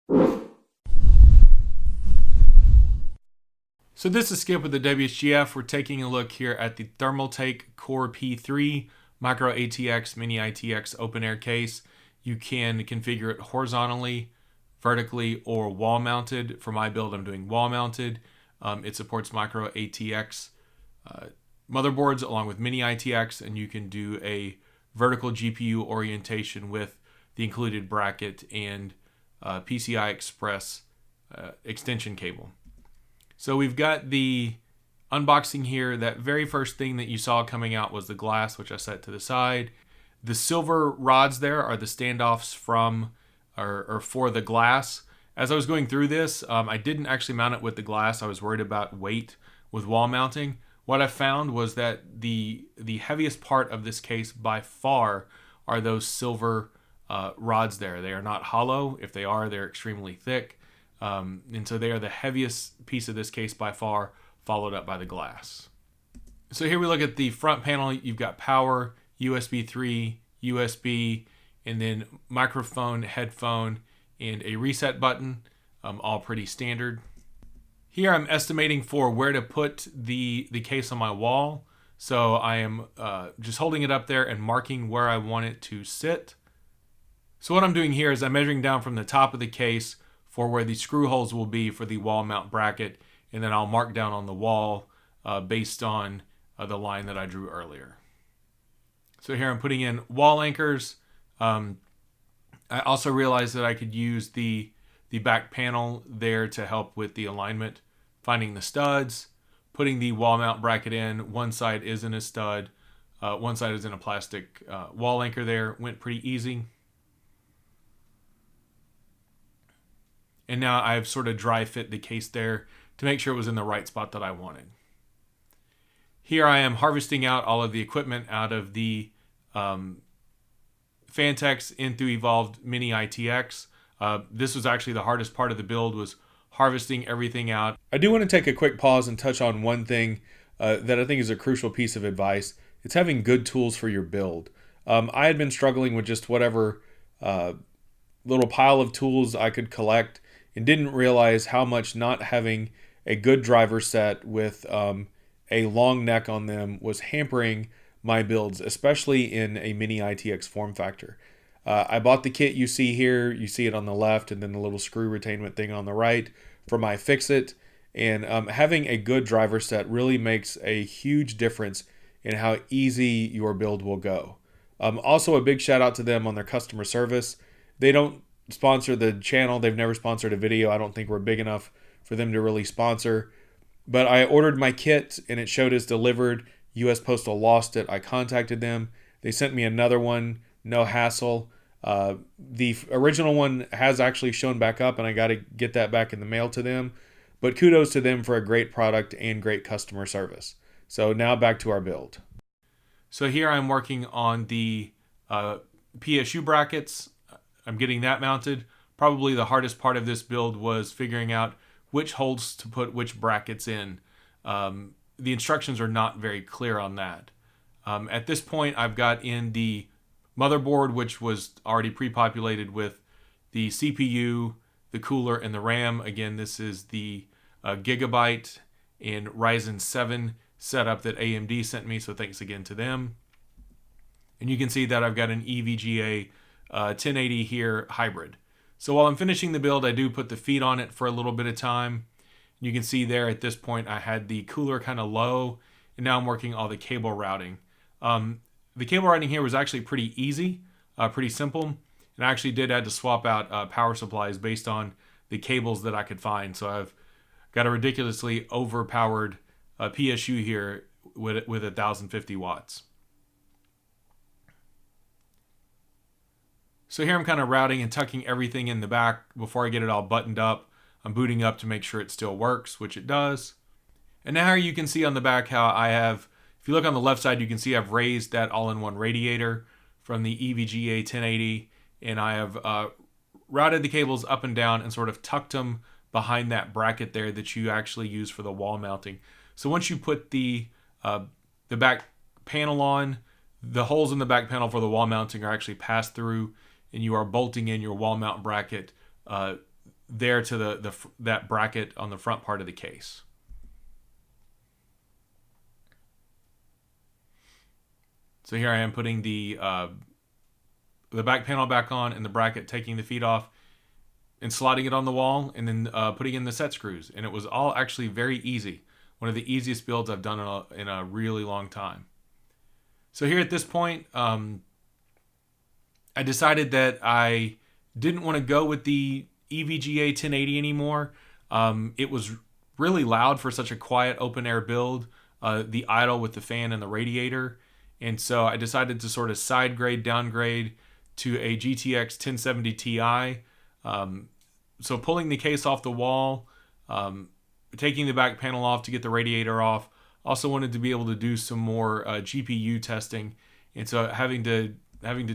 So this is Skip with the WSGF. We're taking a look here at the Thermaltake Core P3 Micro-ATX Mini-ITX open air case. You can configure it horizontally, vertically, or wall mounted. For my build, I'm doing wall mounted. It supports Micro-ATX motherboards along with Mini-ITX, and you can do a vertical GPU orientation with the included bracket and PCI Express extension cable. So we've got the unboxing here. That very first thing that you saw coming out was the glass, which I set to the side. The silver rods there are the standoffs from or for the glass. As I was going through this, I didn't actually mount it with the glass. I was worried about weight with wall mounting. What I found was that the heaviest part of this case by far are those silver rods there. They are not hollow. If they are, they're extremely thick. And so they are the heaviest piece of this case by far, followed up by the glass. So here we look at the front panel. You've got power, USB 3, USB, and then microphone, headphone, and a reset button, all pretty standard. Here I'm estimating for where to put the case on my wall. So I am just holding it up there and marking where I want it to sit. So what I'm doing here is I'm measuring down from the top of the case for where the screw holes will be for the wall mount bracket, and then I'll mark down on the wall based on the line that I drew earlier. So here I'm putting in wall anchors. I also realized that I could use the back panel there to help with the alignment, finding the studs, putting the wall mount bracket in. One side is in a stud, one side is in a plastic wall anchor there. Went pretty easy. And now I've sort of dry fit the case there to make sure it was in the right spot that I wanted. Here I am harvesting out all of the equipment out of the Phanteks Enthoo Evolved Mini-ITX. This was actually the hardest part of the build, was harvesting everything out. I do want to take a quick pause and touch on one thing that I think is a crucial piece of advice. It's having good tools for your build. I had been struggling with just whatever little pile of tools I could collect, and didn't realize how much not having a good driver set with a long neck on them was hampering my builds, especially in a Mini-ITX form factor. I bought the kit you see here. You see it on the left, and then the little screw retainment thing on the right for my fix-it. And having a good driver set really makes a huge difference in how easy your build will go. Also, a big shout out to them on their customer service. They don't sponsor the channel. They've never sponsored a video. I don't think we're big enough for them to really sponsor. But I ordered my kit and it showed as delivered. US Postal lost it. I contacted them. They sent me another one. No hassle. The original one has actually shown back up, and I got to get that back in the mail to them. But kudos to them for a great product and great customer service. So now back to our build. So here I'm working on the PSU brackets. I'm getting that mounted. Probably the hardest part of this build was figuring out which holes to put which brackets in. The instructions are not very clear on that. At this point, I've got in the motherboard, which was already pre-populated with the CPU, the cooler, and the RAM. Again, this is the Gigabyte and Ryzen 7 setup that AMD sent me, so thanks again to them. And you can see that I've got an EVGA 1080 here hybrid. So while I'm finishing the build, I do put the feet on it for a little bit of time. You can see there at this point I had the cooler kind of low, and now I'm working all the cable routing. The cable routing here was actually pretty easy, pretty simple, and I actually did have to swap out power supplies based on the cables that I could find. So I've got a ridiculously overpowered PSU here with 1050 watts. So here I'm kind of routing and tucking everything in the back before I get it all buttoned up. I'm booting up to make sure it still works, which it does. And now you can see on the back how I have, if you look on the left side, you can see I've raised that all-in-one radiator from the EVGA 1080, and I have routed the cables up and down and sort of tucked them behind that bracket there that you actually use for the wall mounting. So once you put the back panel on, the holes in the back panel for the wall mounting are actually passed through, and you are bolting in your wall mount bracket there to that bracket on the front part of the case. So here I am putting the back panel back on and the bracket, taking the feet off and sliding it on the wall, and then putting in the set screws. And it was all actually very easy. One of the easiest builds I've done in a really long time. So here at this point, I decided that I didn't want to go with the EVGA 1080 anymore. It was really loud for such a quiet open air build, the idle with the fan and the radiator. And so I decided to sort of downgrade to a GTX 1070 Ti. So pulling the case off the wall, taking the back panel off to get the radiator off. Also wanted to be able to do some more GPU testing, and so having to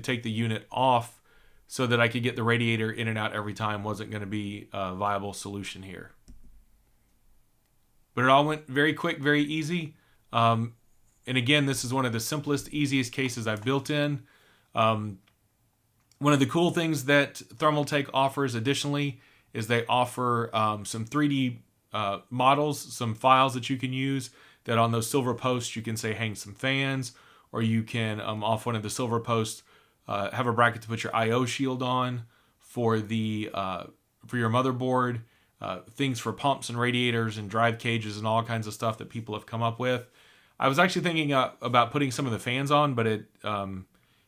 take the unit off so that I could get the radiator in and out every time wasn't going to be a viable solution here. But it all went very quick, very easy. And again, this is one of the simplest, easiest cases I've built in. One of the cool things that Thermaltake offers additionally is they offer some 3D models, some files that you can use, that on those silver posts you can say hang some fans, or you can off one of the silver posts have a bracket to put your IO shield on for your motherboard, things for pumps and radiators and drive cages and all kinds of stuff that people have come up with. I was actually thinking about putting some of the fans on, but it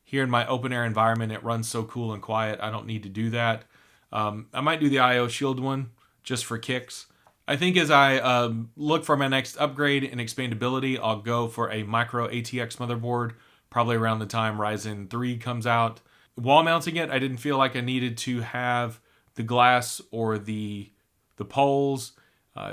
here in my open air environment, it runs so cool and quiet, I don't need to do that. I might do the IO shield one just for kicks. I think as I look for my next upgrade in expandability, I'll go for a micro ATX motherboard, probably around the time Ryzen 3 comes out. Wall mounting it, I didn't feel like I needed to have the glass or the poles.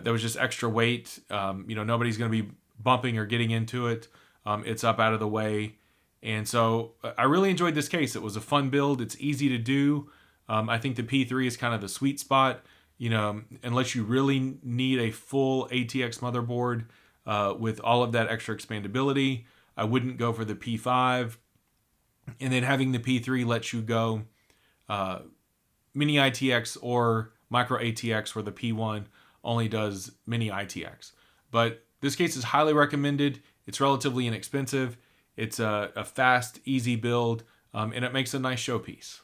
There was just extra weight. Nobody's going to be bumping or getting into it. It's up out of the way. And so I really enjoyed this case. It was a fun build. It's easy to do. I think the P3 is kind of the sweet spot. Unless you really need a full ATX motherboard with all of that extra expandability, I wouldn't go for the P5. And then having the P3 lets you go Mini-ITX or Micro ATX, where the P1 only does Mini-ITX. But this case is highly recommended. It's relatively inexpensive. It's a fast, easy build, and it makes a nice showpiece.